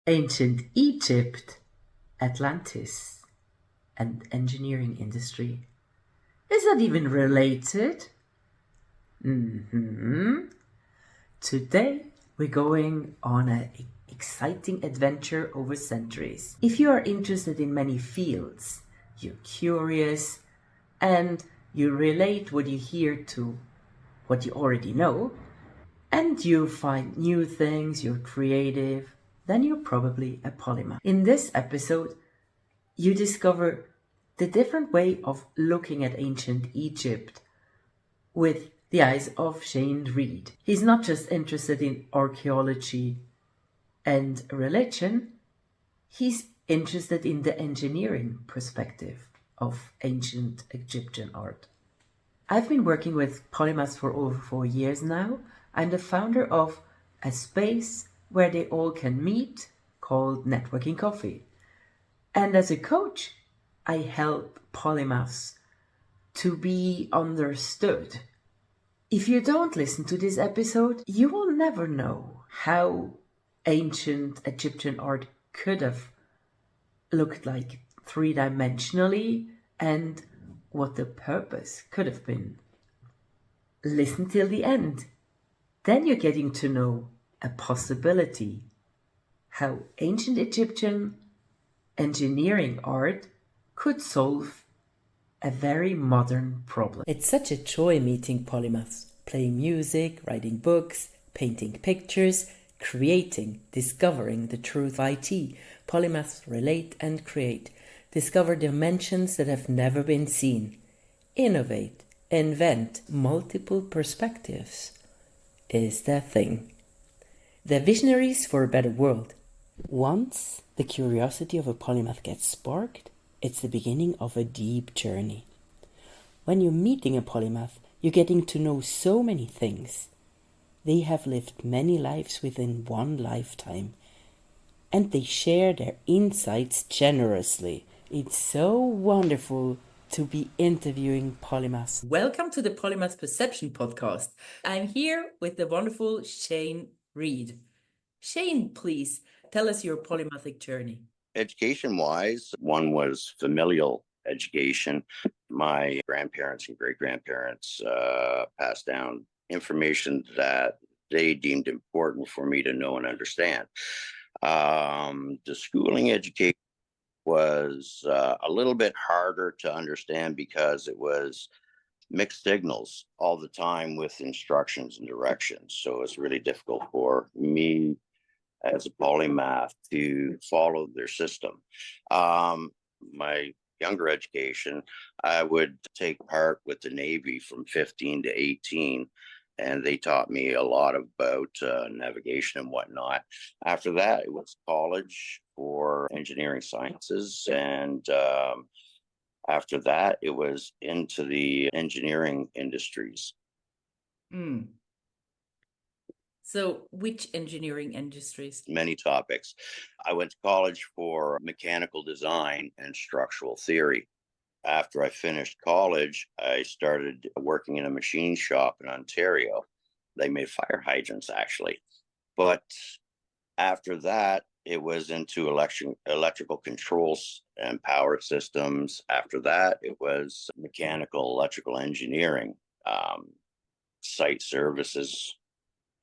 Ancient Egypt, Atlantis, and engineering industry. Is that even related? Today we're going on an exciting adventure over centuries. If you are interested in many fields, you're curious, and you relate what you hear to what you already know, and you find new things, you're creative, then you're probably a polymath. In this episode, you discover the different way of looking at ancient Egypt with the eyes of Reid. He's not just interested in archaeology and religion, he's interested in the engineering perspective of ancient Egyptian art. I've been working with polymaths for over 4 years now. I'm the founder of a space where they all can meet called Networking Café. And as a coach, I help polymaths to be understood. If you don't listen to this episode, you will never know how ancient Egyptian art could have looked like three-dimensionally and what the purpose could have been. Listen till the end. Then you're getting to know a possibility, how ancient Egyptian engineering art could solve a very modern problem. It's such a joy meeting polymaths, playing music, writing books, painting pictures, creating, discovering the truth of IT. Polymaths relate and create, discover dimensions that have never been seen, innovate, invent multiple perspectives. Is their thing. They're visionaries for a better world. Once the curiosity of a polymath gets sparked, it's the beginning of a deep journey. When you're meeting a polymath, you're getting to know so many things. They have lived many lives within one lifetime, and they share their insights generously. It's so wonderful to be interviewing polymaths. Welcome to the Polymath Perception Podcast. I'm here with the wonderful Reid. Shane, please tell us your polymathic journey. Education-wise, one was familial education. My grandparents and great-grandparents passed down information that they deemed important for me to know and understand. The schooling education was a little bit harder to understand because it was mixed signals all the time with instructions and directions. So it's really difficult for me as a polymath to follow their system. My younger education, I would take part with the Navy from 15 to 18, and they taught me a lot about navigation and whatnot. After that, it was college for engineering sciences, and after that, it was into the engineering industries. So which engineering industries? Many topics. I went to college for mechanical design and structural theory. After I finished college, I started working in a machine shop in Ontario. They made fire hydrants, actually. But after that, it was into electrical controls and power systems. After that, it was mechanical, electrical engineering, site services,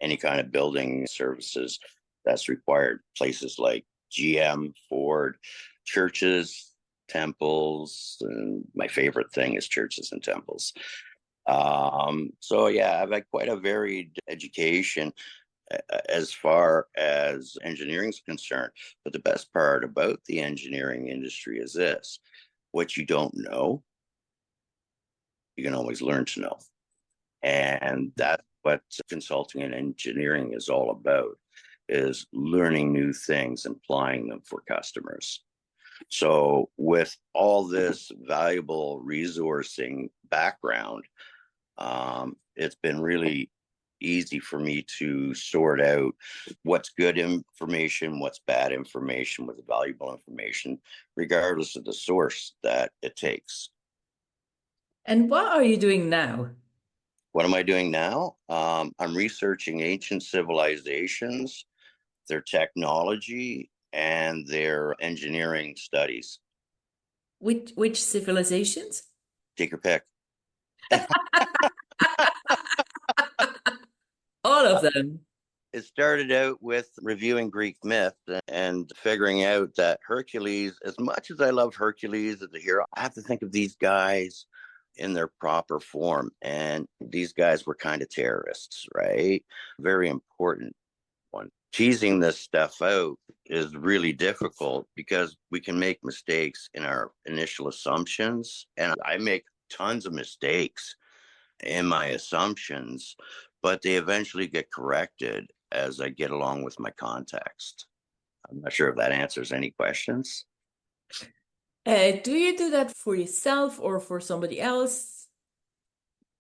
any kind of building services that's required. Places like GM, Ford, churches, temples, and my favorite thing is churches and temples. So yeah, I've had quite a varied education as far as engineering is concerned. But the best part about the engineering industry is this: what you don't know, you can always learn to know. And that's what consulting and engineering is all about, is learning new things and applying them for customers. So with all this valuable resourcing background, it's been really easy for me to sort out what's good information, what's bad information, what's valuable information, regardless of the source that it takes. And what are you doing now? What am I doing now? I'm researching ancient civilizations, their technology, and their engineering studies. Which civilizations? Take your pick. All of them. It started out with reviewing Greek myth and figuring out that Hercules, as much as I love Hercules as a hero, I have to think of these guys in their proper form. And these guys were kind of terrorists, right? Very important one. Teasing this stuff out is really difficult because we can make mistakes in our initial assumptions. And I make tons of mistakes in my assumptions, but they eventually get corrected as I get along with my context. I'm not sure if that answers any questions. Do you do that for yourself or for somebody else?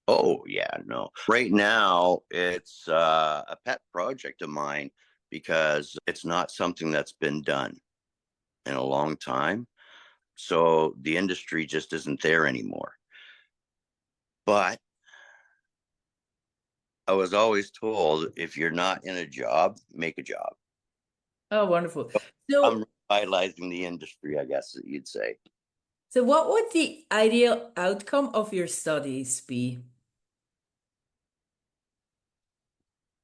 Oh, yeah, no. Right now, it's a pet project of mine because it's not something that's been done in a long time. So the industry just isn't there anymore. But I was always told if you're not in a job, make a job. Oh, wonderful. I'm So, revitalizing the industry, I guess you'd say. so what would the ideal outcome of your studies be?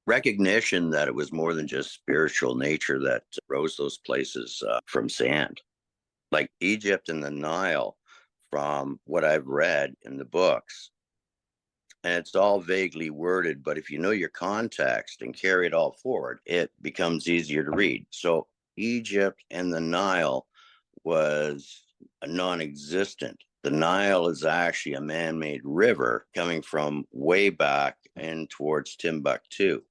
Recognition that it was more than just spiritual nature that rose those places from sand, like Egypt and the Nile, from what I've read in the books. And it's all vaguely worded, but if you know your context and carry it all forward, it becomes easier to read. So Egypt and the Nile was non-existent. The Nile is actually a man-made river coming from way back in towards Timbuktu.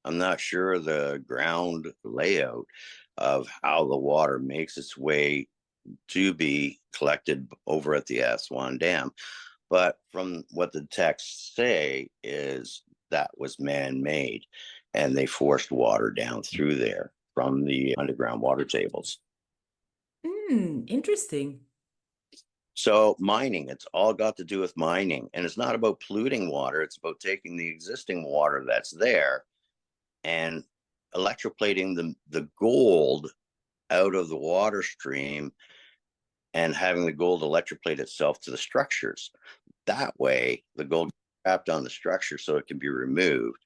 I'm not sure the ground layout of how the water makes its way to be collected over at the Aswan Dam. But from what the texts say is that was man-made and they forced water down through there from the underground water tables. Interesting. So mining, it's all got to do with mining. And it's not about polluting water. It's about taking the existing water that's there and electroplating the gold out of the water stream and having the gold electroplate itself to the structures. That way, the gold trapped on the structure so it can be removed,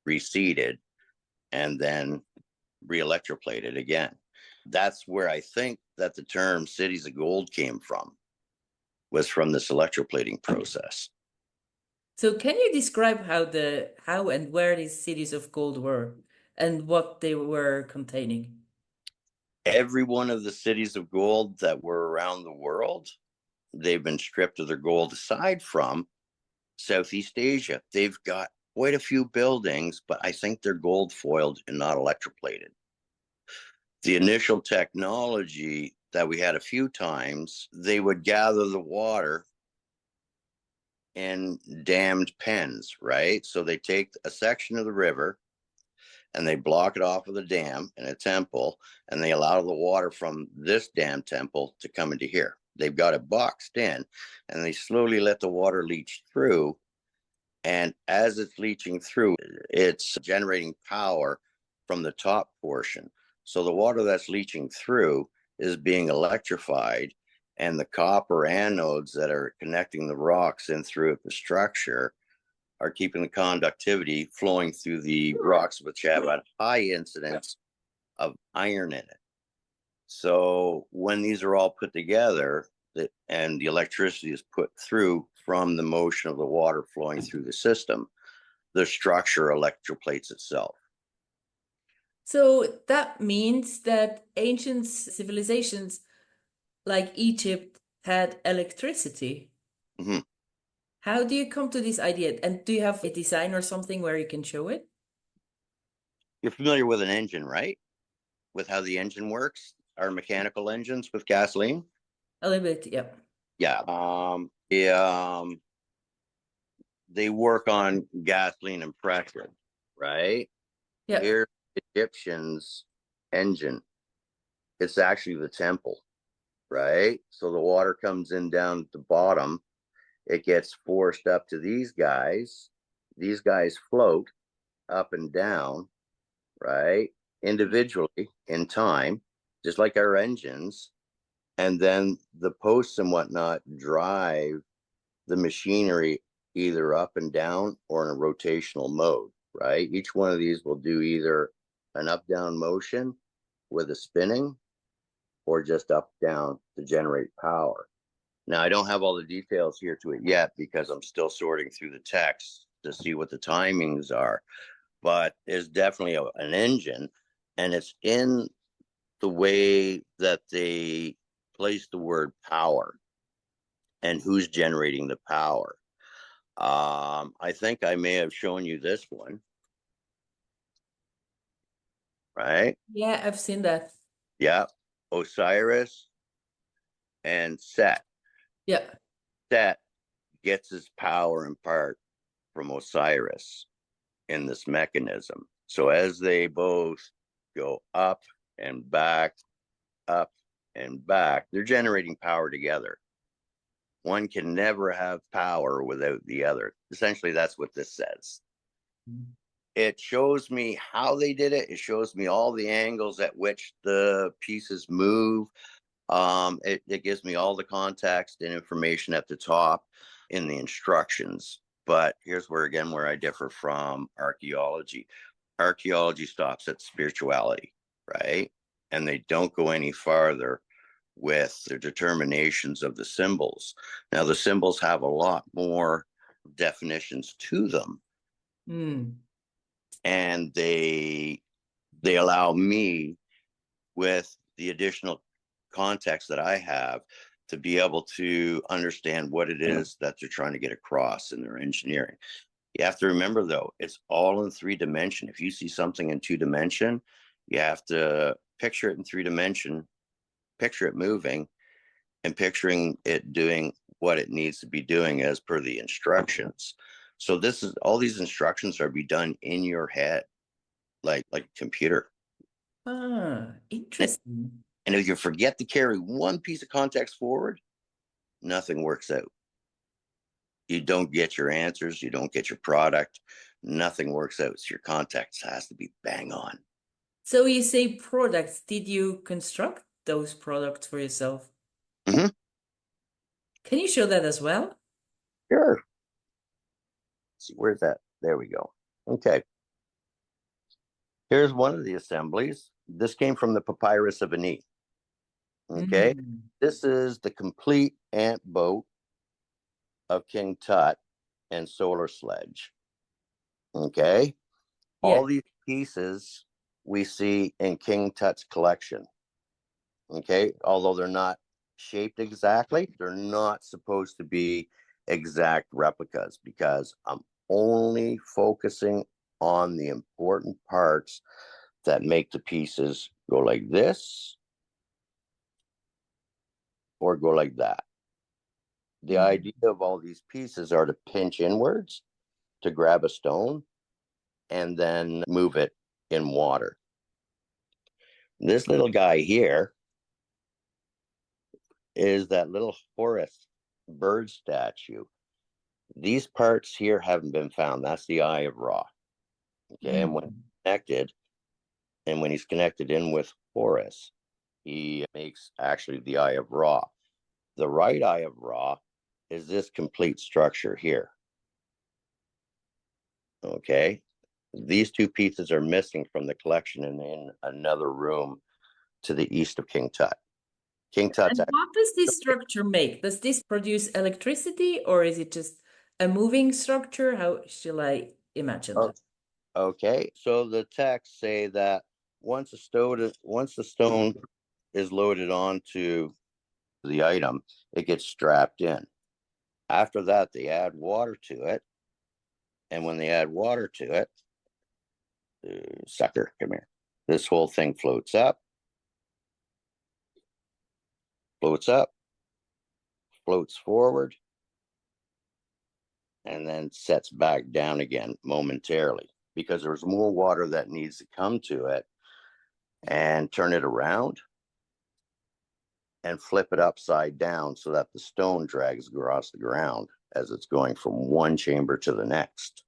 reseeded, and then re-electroplated again. That's where I think that the term cities of gold came from, was from this electroplating process. So can you describe how and where these cities of gold were and what they were containing? Every one of the cities of gold that were around the world, they've been stripped of their gold aside from Southeast Asia. They've got quite a few buildings, but I think they're gold foiled and not electroplated. The initial technology that we had a few times, they would gather the water in dammed pens, right? So they take a section of the river and they block it off of the dam in a temple, and they allow the water from this dam temple to come into here. They've got it boxed in, and they slowly let the water leach through. And as it's leaching through, it's generating power from the top portion. So the water that's leaching through is being electrified, and the copper anodes that are connecting the rocks in through the structure are keeping the conductivity flowing through the rocks, which have a high incidence of iron in it. So when these are all put together, and the electricity is put through from the motion of the water flowing through the system, the structure electroplates itself. So that means that ancient civilizations like Egypt had electricity. Mm-hmm. How do you come to this idea? And do you have a design or something where you can show it? You're familiar with an engine, right? With how the engine works, our mechanical engines with gasoline. A little bit, yeah. Yeah. They work on gasoline and pressure, right? Yeah. Here's the Egyptians' engine. It's actually the temple, right? So the water comes in down at the bottom. It gets forced up to these guys. These guys float up and down, right? Individually in time. just like our engines. And then the posts and whatnot drive the machinery either up and down or in a rotational mode, right? Each one of these will do either an up-down motion with a spinning or just up-down to generate power. Now, I don't have all the details here to it yet because I'm still sorting through the text to see what the timings are, but it's definitely an engine, and it's in the way that they place the word power and who's generating the power. I think I may have shown you this one, right? Yeah, I've seen that. Yeah. Osiris and Set. Yeah. Set gets his power in part from Osiris in this mechanism. So as they both go up and back, they're generating power together. One can never have power without the other. Essentially, that's what this says. Mm-hmm. It shows me how they did it. It shows me all the angles at which the pieces move. It gives me all the context and information at the top in the instructions. But here's where I differ from archaeology. Archaeology stops at spirituality, right? And they don't go any farther with their determinations of the symbols. Now, the symbols have a lot more definitions to them. And they allow me, with the additional context that I have, to be able to understand what it is that they're trying to get across in their engineering. You have to remember, though, it's all in 3-dimension. If you see something in 2-dimension, you have to picture it in 3-dimension, picture it moving, and picturing it doing what it needs to be doing as per the instructions. So this is all these instructions are be done in your head, like a computer. Interesting. And if you forget to carry one piece of context forward, nothing works out. You don't get your answers, you don't get your product, nothing works out. So your context has to be bang on. So you say products. Did you construct those products for yourself? Mm-hmm. Can you show that as well? Sure. Let's see, where's that? There we go. Okay. Here's one of the assemblies. This came from the Papyrus of Ani. Okay. This is the complete ant boat of King Tut and Solar Sledge. Okay. Yeah. All these pieces we see in King Tut's collection. Okay. Although they're not shaped exactly, they're not supposed to be exact replicas because I'm only focusing on the important parts that make the pieces go like this or go like that. The idea of all these pieces are to pinch inwards to grab a stone and then move it in water. This little guy here is that little Horus bird statue. These parts here haven't been found. That's the Eye of Ra. Okay, and when he's connected in with Horus, he makes actually the Eye of Ra. The right Eye of Ra is this complete structure here. Okay, these two pieces are missing from the collection and in another room to the east of King Tut. King Tut. And what does this structure make? Does this produce electricity or is it just a moving structure? How shall I imagine that? Okay, so the texts say that once the stone is loaded onto the item, it gets strapped in. After that, they add water to it. And when they add water to it, sucker, come here. This whole thing floats up, floats forward, and then sets back down again momentarily because there's more water that needs to come to it and turn it around and flip it upside down so that the stone drags across the ground as it's going from one chamber to the next.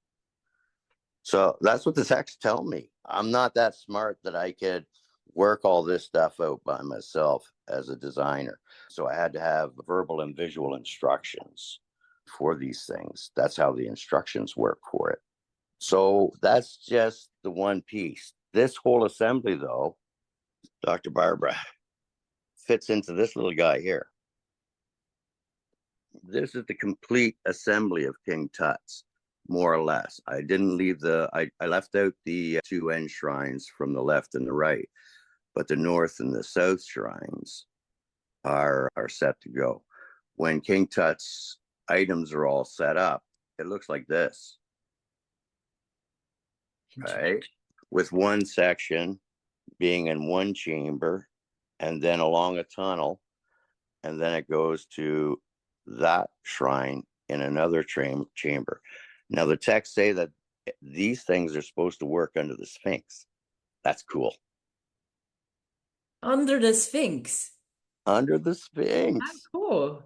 So that's what the texts tell me. I'm not that smart that I could work all this stuff out by myself as a designer. So I had to have verbal and visual instructions for these things. That's how the instructions work for it. So that's just the one piece. This whole assembly, though, Dr. Barbara, fits into this little guy here. This is the complete assembly of King Tut's, more or less. I didn't leave I left out the two end shrines from the left and the right, but the north and the south shrines are set to go. When King Tut's items are all set up, it looks like this, right? With one section being in one chamber, and then along a tunnel, and then it goes to that shrine in another chamber. Now, the texts say that these things are supposed to work under the Sphinx. That's cool. Under the Sphinx. Under the Sphinx. That's cool.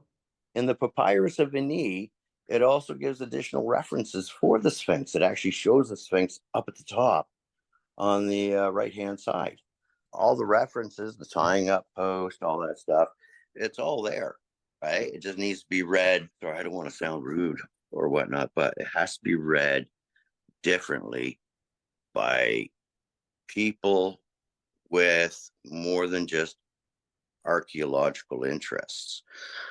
In the Papyrus of Veni, it also gives additional references for the Sphinx. It actually shows the Sphinx up at the top on the right-hand side. All the references, the tying up post, all that stuff, it's all there, right? It just needs to be read. Sorry, I don't want to sound rude or whatnot, but it has to be read differently by people with more than just archaeological interests.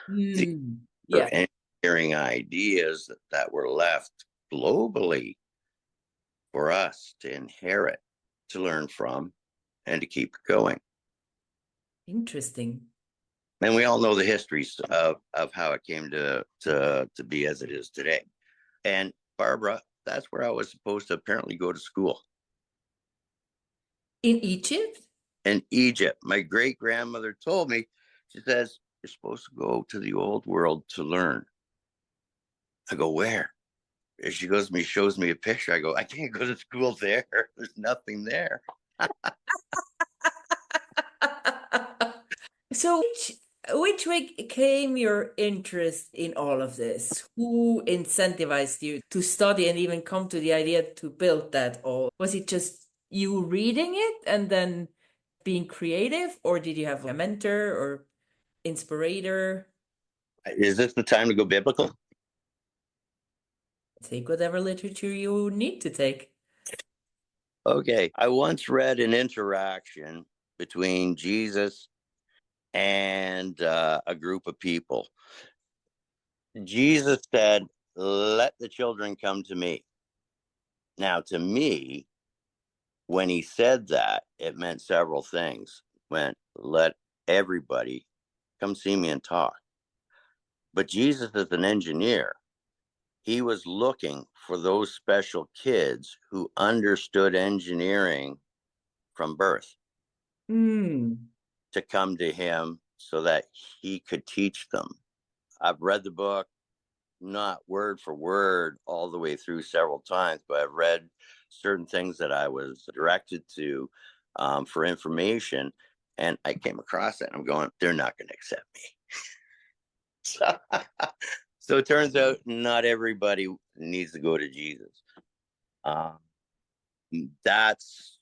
Yeah. Engineering ideas that were left globally for us to inherit, to learn from, and to keep going. Interesting. And we all know the histories of how it came to be as it is today. And Barbara, that's where I was supposed to apparently go to school. In Egypt? In Egypt. My great grandmother told me, she says, you're supposed to go to the old world to learn. I go, where? And she shows me a picture. I go, I can't go to school there. There's nothing there. So which way came your interest in all of this? Who incentivized you to study and even come to the idea to build that all? Was it just you reading it and then being creative, or did you have a mentor or inspirator? Is this the time to go biblical? Take whatever literature you need to take. Okay. I once read an interaction between Jesus and a group of people. Jesus said, let the children come to me. Now, to me, when he said that, it meant several things. It meant, let everybody come see me and talk. But Jesus is an engineer. He was looking for those special kids who understood engineering from birth to come to him so that he could teach them. I've read the book, not word for word all the way through several times, but I've read certain things that I was directed to for information, and I came across it and I'm going, they're not going to accept me. So it turns out not everybody needs to go to Jesus. That's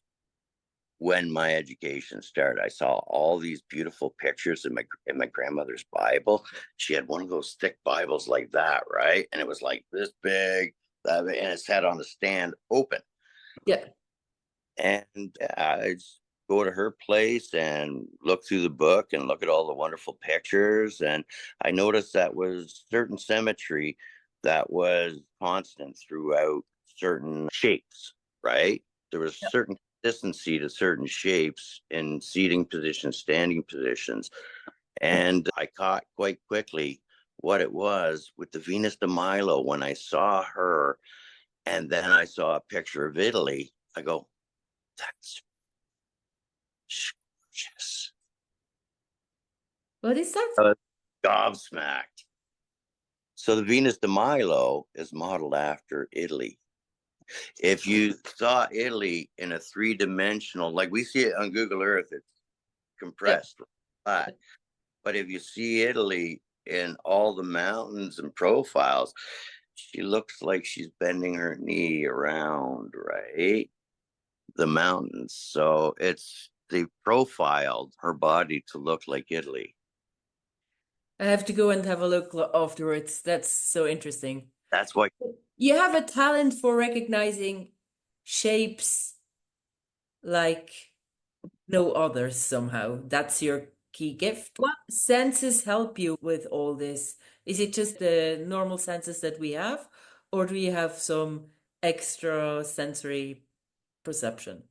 when my education started. I saw all these beautiful pictures in my grandmother's Bible. She had one of those thick Bibles like that, right? And it was like this big, and it sat on the stand open. Yeah. And I just go to her place and look through the book and look at all the wonderful pictures. And I noticed that was certain symmetry that was constant throughout certain shapes, right? There was certain consistency to certain shapes in seating positions, standing positions. And I caught quite quickly what it was with the Venus de Milo. When I saw her and then I saw a picture of Italy, I go, that's gorgeous. What is that? I was gobsmacked. So the Venus de Milo is modeled after Italy. If you saw Italy in a three-dimensional, like we see it on Google Earth, it's compressed, flat. But if you see Italy in all the mountains and profiles, she looks like she's bending her knee around, right? The mountains. So it's they profiled her body to look like Italy. I have to go and have a look afterwards. That's so interesting. That's why. You have a talent for recognizing shapes like no others somehow. That's your key gift. What senses help you with all this? Is it just the normal senses that we have, or do you have some extra sensory perception?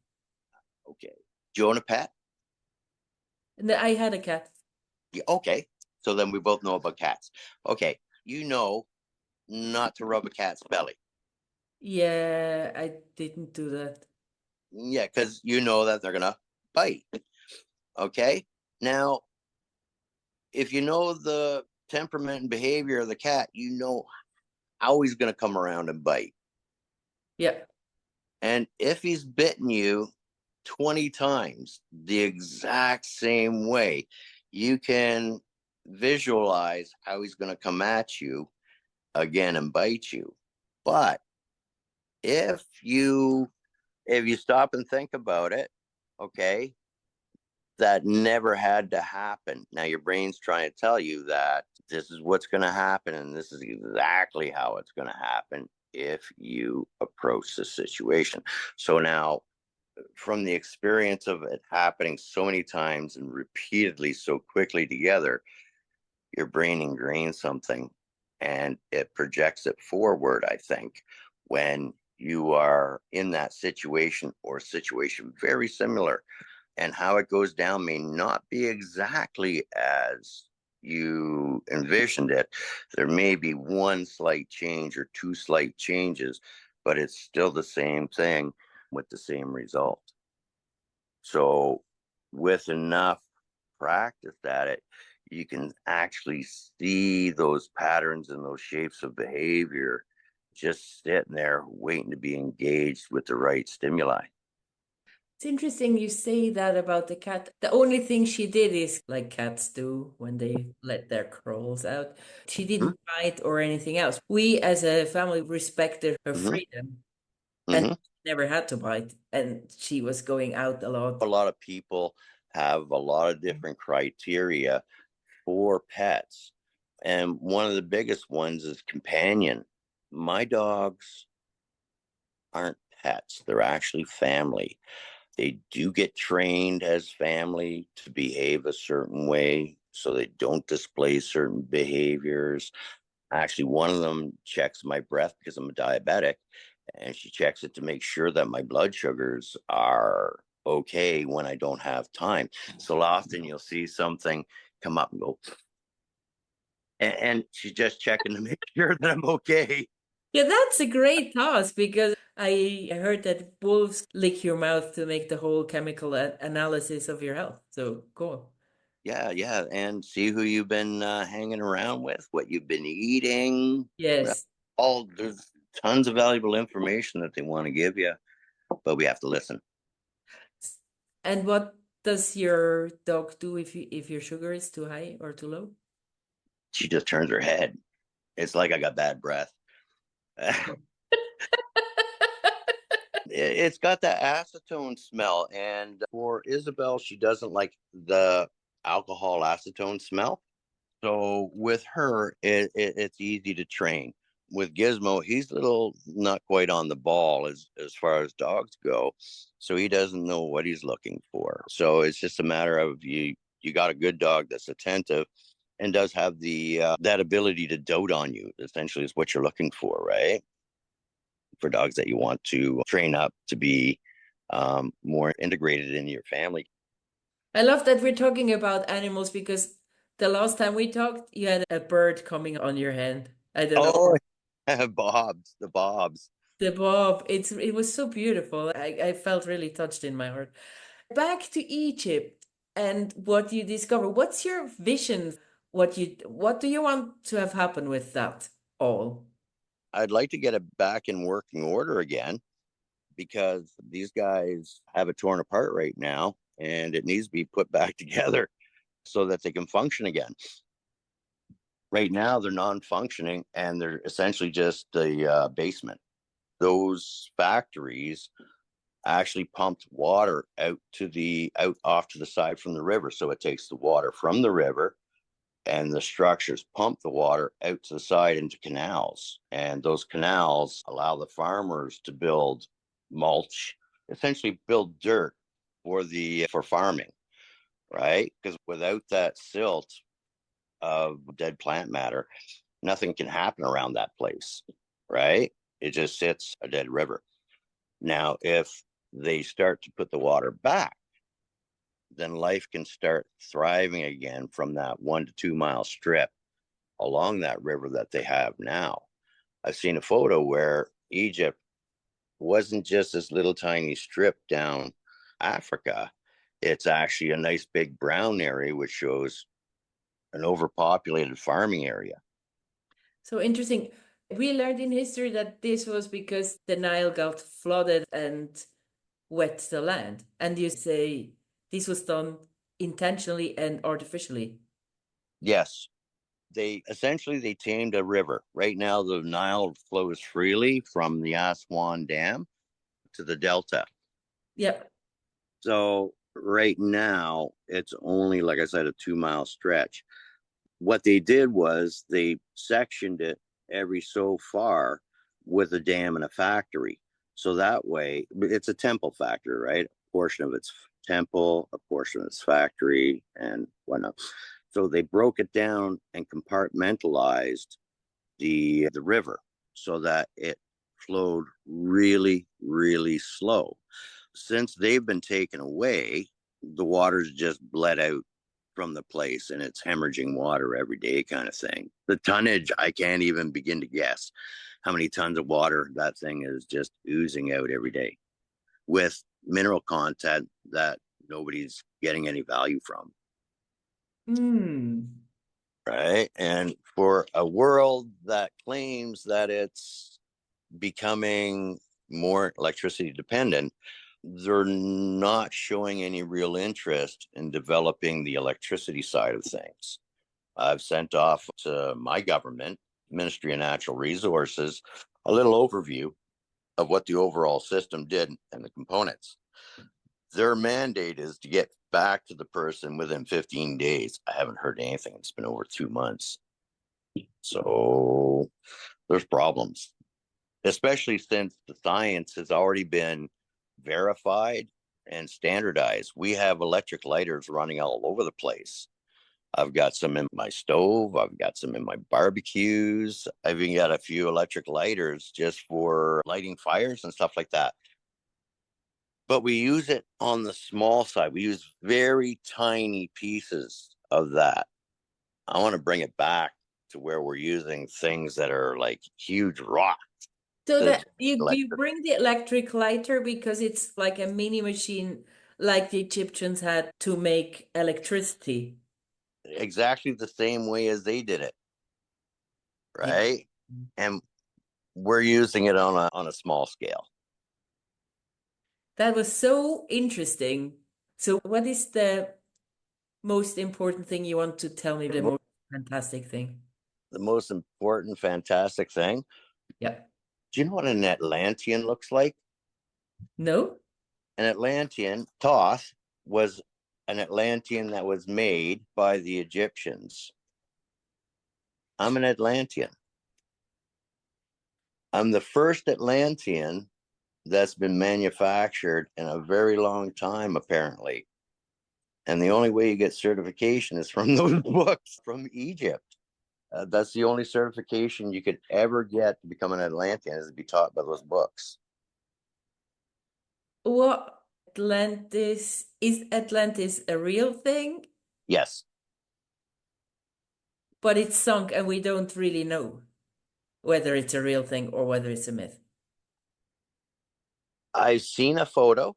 Okay. Do you own a pet? And I had a cat. Yeah, okay. So then we both know about cats. Okay. You know not to rub a cat's belly. Yeah, I didn't do that. Yeah, because you know that they're going to bite. Okay. Now, if you know the temperament and behavior of the cat, you know how he's going to come around and bite. Yeah. And if he's bitten you 20 times the exact same way, you can visualize how he's going to come at you again and bite you. But if you stop and think about it, okay, that never had to happen. Now your brain's trying to tell you that this is what's going to happen and this is exactly how it's going to happen if you approach the situation. So now, from the experience of it happening so many times and repeatedly so quickly together, your brain ingrains something and it projects it forward, I think, when you are in that situation or a situation very similar. And how it goes down may not be exactly as you envisioned it. There may be one slight change or two slight changes, but it's still the same thing with the same result. So, with enough practice at it, you can actually see those patterns and those shapes of behavior just sitting there waiting to be engaged with the right stimuli. It's interesting you say that about the cat. The only thing she did is like cats do when they let their curls out. She didn't bite or anything else. We as a family respected her Mm-hmm. freedom and Mm-hmm. never had to bite. And she was going out a lot. A lot of people have a lot of different criteria for pets. And one of the biggest ones is companion. My dogs aren't pets, they're actually family. They do get trained as family to behave a certain way so they don't display certain behaviors. Actually, one of them checks my breath because I'm a diabetic, and she checks it to make sure that my blood sugars are okay when I don't have time. So often you'll see something come up and go, and she's just checking to make sure that I'm okay. Yeah, that's a great task because I heard that wolves lick your mouth to make the whole chemical analysis of your health. So cool. Yeah, and see who you've been hanging around with, what you've been eating. Yes. All there's tons of valuable information that they want to give you, but we have to listen. And what does your dog do if your sugar is too high or too low? She just turns her head. It's like I got bad breath. It's got that acetone smell, and for Isabel, she doesn't like the alcohol acetone smell. So with her, it's easy to train. With Gizmo, he's a little not quite on the ball as far as dogs go, so he doesn't know what he's looking for. So it's just a matter of you got a good dog that's attentive and does have the that ability to dote on you. Essentially, is what you're looking for, right? For dogs that you want to train up to be more integrated in your family. I love that we're talking about animals because the last time we talked, you had a bird coming on your hand. I don't know. Oh, Bobs, the Bobs. The bob, it was so beautiful. I felt really touched in my heart. Back to Egypt and what you discover. What's your vision? What do you want to have happen with that all? I'd like to get it back in working order again because these guys have it torn apart right now and it needs to be put back together so that they can function again. Right now, they're non-functioning and they're essentially just a basement. Those factories actually pumped water out off to the side from the river. So it takes the water from the river, and the structures pump the water out to the side into canals. And those canals allow the farmers to build mulch, essentially build dirt for farming, right? Because without that silt of dead plant matter, nothing can happen around that place, right? It just sits a dead river. Now, if they start to put the water back, then life can start thriving again from that 1 to 2 mile strip along that river that they have now. I've seen a photo where Egypt wasn't just this little tiny strip down Africa. It's actually a nice big brown area, which shows an overpopulated farming area. So interesting. We learned in history that this was because the Nile got flooded and wet the land. And you say this was done intentionally and artificially. Yes, they tamed a river. Right now, the Nile flows freely from the Aswan Dam to the Delta. Yep. So right now, it's only, like I said, a 2 mile stretch. What they did was they sectioned it every so far with a dam and a factory. So that way, it's a temple factory, right? A portion of its temple, a portion of its factory, and whatnot. So they broke it down and compartmentalized the river so that it flowed really, really slow. Since they've been taken away, the water's just bled out from the place and it's hemorrhaging water every day kind of thing. The tonnage, I can't even begin to guess how many tons of water that thing is just oozing out every day with mineral content that nobody's getting any value from. Right. And for a world that claims that it's becoming more electricity dependent, they're not showing any real interest in developing the electricity side of things. I've sent off to my government, Ministry of Natural Resources, a little overview of what the overall system did and the components. Their mandate is to get back to the person within 15 days. I haven't heard anything. It's been over 2 months. So there's problems, especially since the science has already been verified and standardized. We have electric lighters running all over the place. I've got some in my stove. I've got some in my barbecues. I've even got a few electric lighters just for lighting fires and stuff like that. But we use it on the small side. We use very tiny pieces of that. I want to bring it back to where we're using things that are like huge rocks. So that you bring the electric lighter because it's like a mini machine like the Egyptians had to make electricity. Exactly the same way as they did it. Right? Yeah. And we're using it on a small scale. That was so interesting. So what is the most important thing you want to tell me, the most fantastic thing? The most important, fantastic thing? Yeah. Do you know what an Atlantean looks like? No. An Atlantean, Thoth, was an Atlantean that was made by the Egyptians. I'm an Atlantean. I'm the first Atlantean that's been manufactured in a very long time, apparently. And the only way you get certification is from those books from Egypt. That's the only certification you could ever get to become an Atlantean, is to be taught by those books. What is Atlantis a real thing? Yes. But it's sunk and we don't really know whether it's a real thing or whether it's a myth. I've seen a photo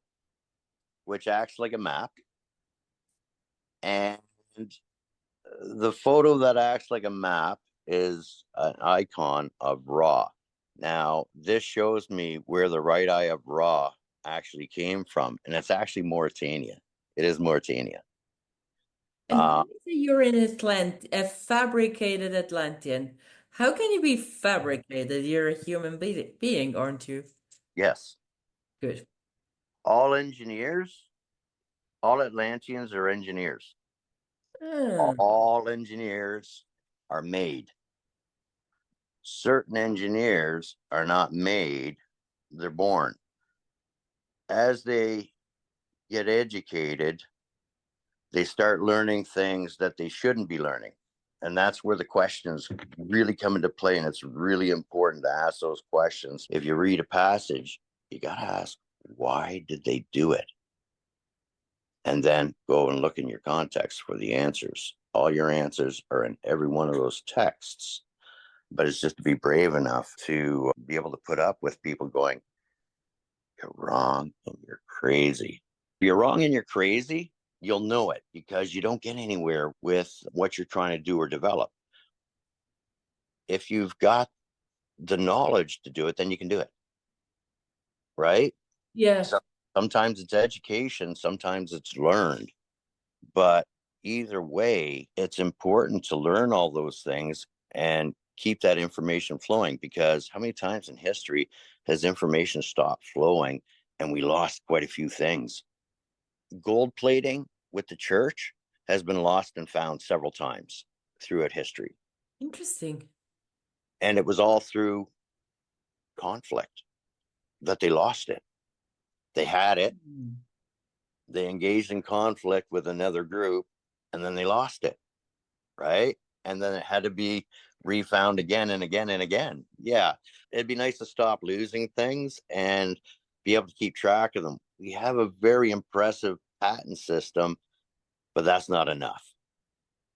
which acts like a map. And the photo that acts like a map is an icon of Ra. Now, this shows me where the right eye of Ra actually came from, and it's actually Mauritania. It is Mauritania. And you're in a fabricated Atlantean. How can you be fabricated? You're a human being, aren't you? Yes. Good. All engineers, all Atlanteans are engineers. Ah, All engineers are made. Certain engineers are not made, they're born. As they get educated, they start learning things that they shouldn't be learning. And that's where the questions really come into play. And it's really important to ask those questions. If you read a passage, you got to ask, why did they do it? And then go and look in your context for the answers. All your answers are in every one of those texts. But it's just to be brave enough to be able to put up with people going, you're wrong and you're crazy. If you're wrong and you're crazy, you'll know it because you don't get anywhere with what you're trying to do or develop. If you've got the knowledge to do it, then you can do it. Right? yeah. So sometimes it's education, sometimes it's learned. But either way, it's important to learn all those things and keep that information flowing, because how many times in history has information stopped flowing and we lost quite a few things? Gold plating with the church has been lost and found several times throughout history. Interesting. And it was all through conflict that they lost it. They had it, they engaged in conflict with another group, and then they lost it, right? And then it had to be refound again and again and again. Yeah, it'd be nice to stop losing things and be able to keep track of them. We have a very impressive patent system, but that's not enough.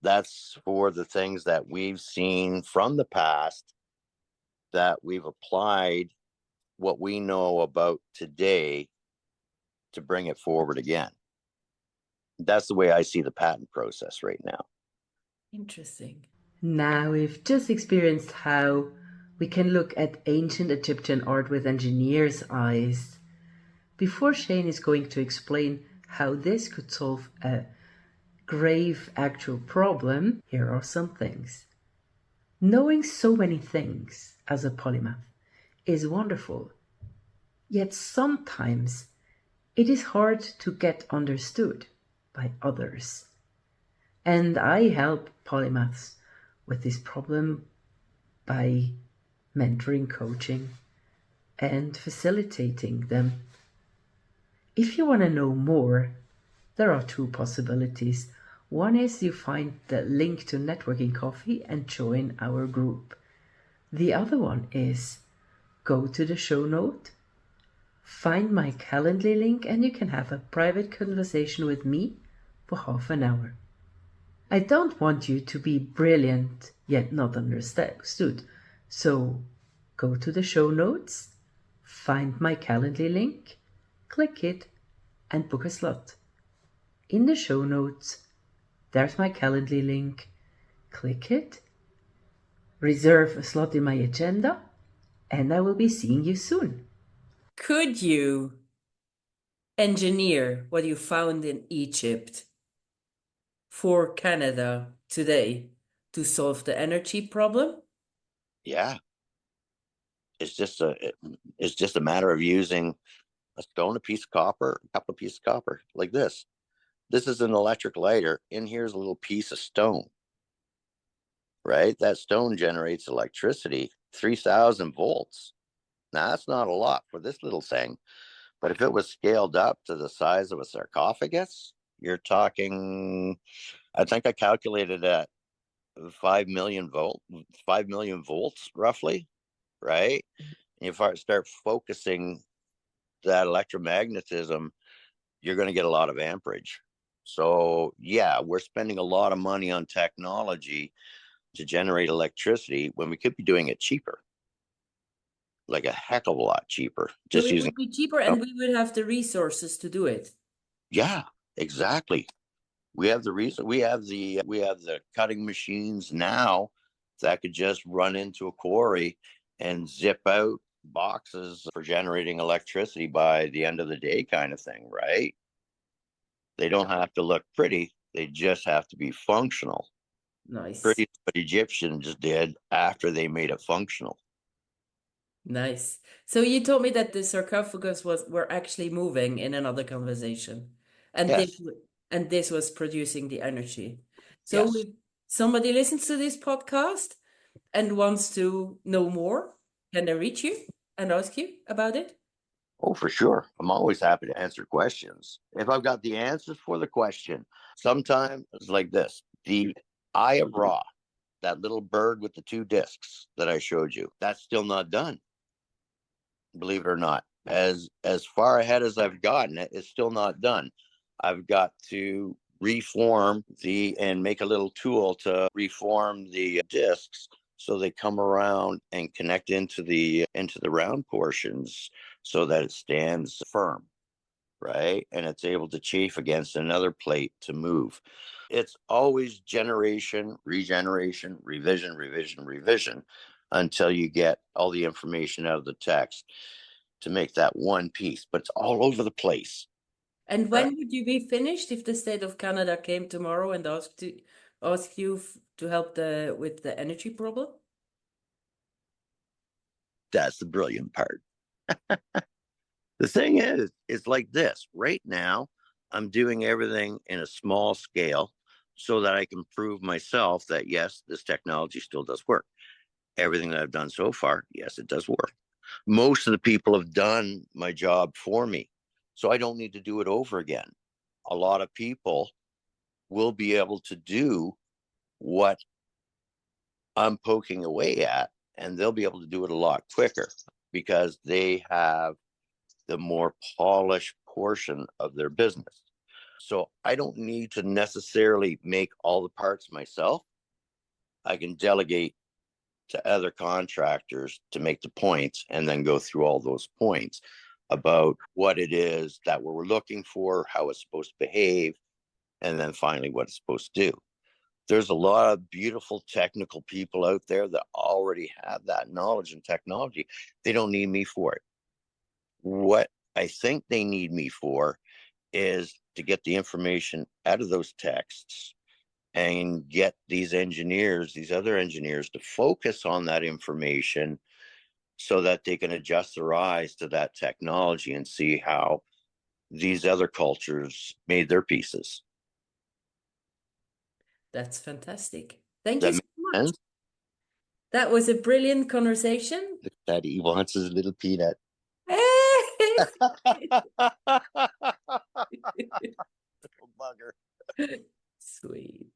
That's for the things that we've seen from the past that we've applied what we know about today to bring it forward again. That's the way I see the patent process right now. Interesting. Now we've just experienced how we can look at ancient Egyptian art with engineers' eyes. Before Shane is going to explain how this could solve a grave actual problem, here are some things. Knowing so many things as a polymath is wonderful, yet sometimes it is hard to get understood by others. And I help polymaths with this problem by mentoring, coaching, and facilitating them. If you want to know more, there are two possibilities. One is you find the link to Networking Coffee and join our group. The other one is go to the show note, find my Calendly link, and you can have a private conversation with me for half an hour. I don't want you to be brilliant yet not understood. So go to the show notes, find my Calendly link, click it, and book a slot. In the show notes, there's my Calendly link. Click it, reserve a slot in my agenda, and I will be seeing you soon. Could you engineer what you found in Egypt for Canada today to solve the energy problem? Yeah. It's just a matter of using a stone, a piece of copper, a couple of pieces of copper, like this. This is an electric lighter. In here's a little piece of stone, right? That stone generates electricity, 3,000 volts. Now, that's not a lot for this little thing, but if it was scaled up to the size of a sarcophagus, you're talking, I think I calculated at 5 million volts roughly, right? And if I start focusing that electromagnetism, you're going to get a lot of amperage. So yeah, we're spending a lot of money on technology to generate electricity when we could be doing it cheaper, like a heck of a lot cheaper. So Just it using, would be cheaper and we would have the resources to do it. yeah, exactly. We have the reason. We have the cutting machines now that could just run into a quarry and zip out boxes for generating electricity by the end of the day, kind of thing, right? They don't have to look pretty. They just have to be functional. Nice. Pretty what Egyptians did after they made it functional. Nice. So you told me that the sarcophagus were actually moving in another conversation, and Yes, this was producing the energy. So yes. if somebody listens to this podcast and wants to know more, can they reach you and ask you about it? Oh, for sure. I'm always happy to answer questions. If I've got the answers for the question, sometimes it's like this. The Eye of Ra, that little bird with the two discs that I showed you, that's still not done. Believe it or not. As far ahead as I've gotten it, it's still not done. I've got to reform and make a little tool to reform the discs so they come around and connect into the round portions so that it stands firm, right? And it's able to chafe against another plate to move. It's always generation, regeneration, revision, revision, revision until you get all the information out of the text to make that one piece, but it's all over the place. And when would you be finished if the state of Canada came tomorrow and ask you to help with the energy problem? That's the brilliant part. The thing is, it's like this. Right now, I'm doing everything in a small scale so that I can prove myself that, yes, this technology still does work. Everything that I've done so far, yes, it does work. Most of the people have done my job for me, so I don't need to do it over again. A lot of people will be able to do what I'm poking away at, and they'll be able to do it a lot quicker because they have the more polished portion of their business. So I don't need to necessarily make all the parts myself. I can delegate to other contractors to make the points and then go through all those points about what it is that we're looking for, how it's supposed to behave, and then finally what it's supposed to do. There's a lot of beautiful technical people out there that already have that knowledge and technology. They don't need me for it. What I think they need me for is to get the information out of those texts and get these other engineers to focus on that information so that they can adjust their eyes to that technology and see how these other cultures made their pieces. That's fantastic. Thank you That so makes much. sense? That was a brilliant conversation. That he wants his little peanut. Bugger. Sweet.